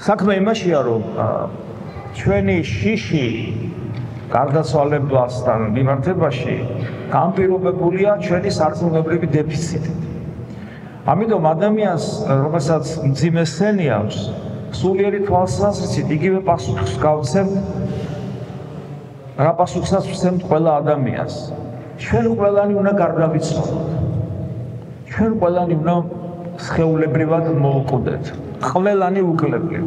საქმე იმაშია, რომ ჩვენი შიში გარდაცვალებასთან მიმართებაში განპირობებულია ჩვენი სარწმუნოებრივი დეფიციტით. ამიტომ ადამიანს, რომელსაც მძიმე სენი აქვს, სულიერი თვალსაზრისით იგივე პასუხს გავცემ, რა პასუხსაც ვცემთ ყველა ადამიანს. ჩვენ ყველანი უნდა გარდავიცვალოთ. ჩვენ ყველანი უნდა სხეულებრივად მოვკვდეთ. ყველანი უკლებლივ.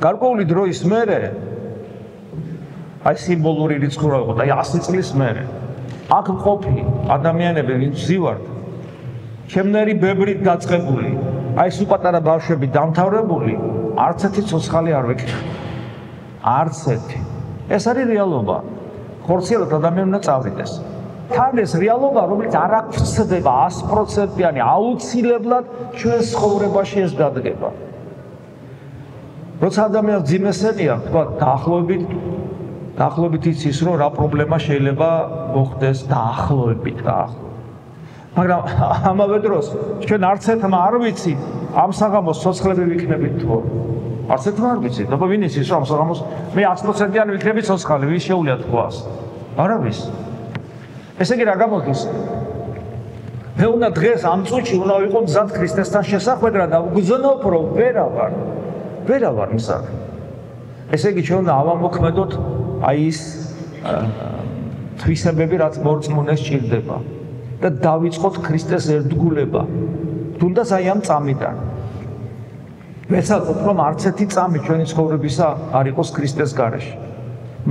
გარკვეული დროის მერე აი სიმბოლური რიცხვი რა იყო და 100 წლის მერე აქ მყოფი ადამიანები ვინც ზივართ ჩემნერი ბებრით დაწყებული აი სულ პატარა ბავშვები დამთავრებული არც ერთი ცოცხალი არ ვეკითხა არც ერთი ეს არის რეალობა ხორციელად ადამიანი უნდა წავიდეს თან ეს რეალობა რომელიც არ აღწევდება 100%-იანი აუცილებლად ჩვენს ცხოვრებაში ეს დადგება როცა ადამიანს ძიმე სენი აქვს თქვა დაახლოებით იცის რომ რა პრობლემა შეიძლება მოხდეს დაახლოებით მაგრამ ამავე დროს ჩვენ არც ერთმა არ ვიცით ამ საღამოს ცოცხლები ვიქნებით თუ არც ერთმა არ ვიცით და ვინ იცის რომ ამ საღამოს მე 100%-იანი ვიქნები ცოცხალი ვის შეუძლია თქვას არავის ესე იგი რა გამოდის მე უნდა დღეს ამ წუთში უნდა ვიყო მზად ქრისტესთან შესახვედრად და ვგზნობ რომ ვერავარ მზად ესე იგი ჩვენ უნდა ავამოქმედოთ აი ის თვისებები რაც მორწმუნეს სჭირდება და დავიწყოთ ქრისტეს ერთგულება თუნდაც აი ამ წამიდან ვეცადოთ რომ არც ერთი წამი ჩვენი ცხოვრებისა არ იყოს ქრისტეს გარეშე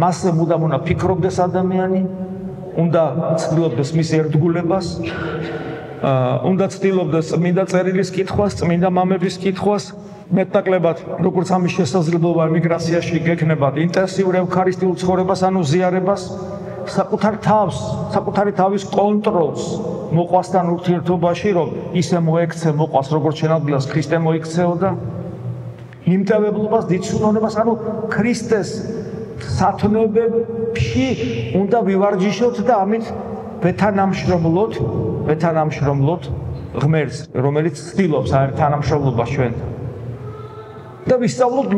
მასზე მუდამ უნდა ფიქრობდეს ადამიანი უნდა ცდილობდეს მის ერთგულებას უნდა ცდილობდეს წმინდა წერილის კითხვას წმინდა მამების კითხვას მეტნაკლებად როგორც ამის შესაძლებლობა ემიგრაციაში გექნებათ ინტენსიურ ევქარისტიულ ცხოვრებას ანუ ზიარებას საკუთარი თავის კონტროლს მოყვასთან ურთიერთობაში რომ ისე მოექცე მოყვას როგორც შენადვილას ქრისტე მოიქცეოდა იმტევებლობას დიცუნონებას ანუ ქრისტეს სათნოებებში უნდა ვივარჯიშოთ და ამით ვეთანამშრომლოთ ღმერთს რომელიც ცდილობს ამ თანამშრომლობას ჩვენთან და ვისწავლოთ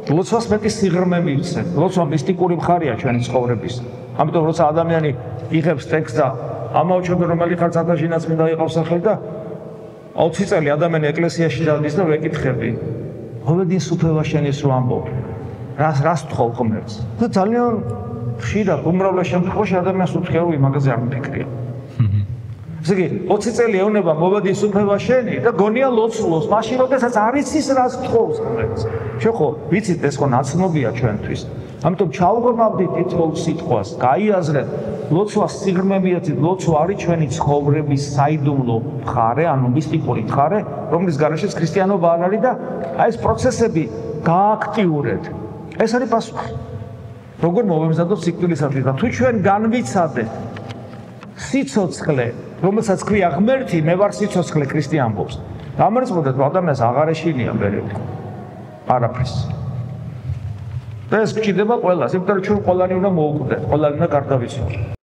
ლოცვას მეტი სიღრმე მივცეთ. ლოცვა მისტიკური მხარეა ჩვენი ცხოვრების. ამიტომ როცა ადამიანი იღებს ტექსტს და ამაუჩვენებს რომელი ხარ წადაშინაც მინდა იყავს სახელი და 20 წელი ადამიანი ეკლესიაში დადის და ვეკითხები. ყოველდღე სუფევა შენის რო ამბობ. რას თხოვ ღმერთს? და ძალიან ხშირად უმრავლეს შემთხვევაში ადამიანს უთხრა რომ იმაზე არ მიფიქრია. ესე იგი 20 წელი ეუნება მოვედი სუფევა შენი და გონია ლოცულობს მაშინ როდესაც არ იცის რას თხოვს ღმერთს შენ ხო ვიცით ეს ხო ნაცნობია ჩვენთვის ამიტომ ჩაუღრმავდით თითოეულ სიტყვას გაიაზრეთ ლოცვა სიღრმე მიეცით ლოცვა არის ჩვენი ცხოვრების საიდუმლო მხარე ანუ მისტიკური მხარე რომლის გარეშეც ქრისტიანობა არ არის და აი ეს პროცესები გააქტიურეთ ეს არის პასუხი როგორ მოვემზადოთ სიკვდილისათვის და თუ ჩვენ განვიცადეთ სიცოცხლე რომელსაც ქვია ღმერთი მე ვარ სიცოცხლე ქრისტე ამბობს დამერწმუნდეთ რომ ადამიანს აღარ ეშინია ბერები არაფერს და ეს გჭირდება ყველას იმიტომ რომ ჩვენ ყველანი უნდა მოვუკვდეთ ყველანი უნდა გარდავიცვალოთ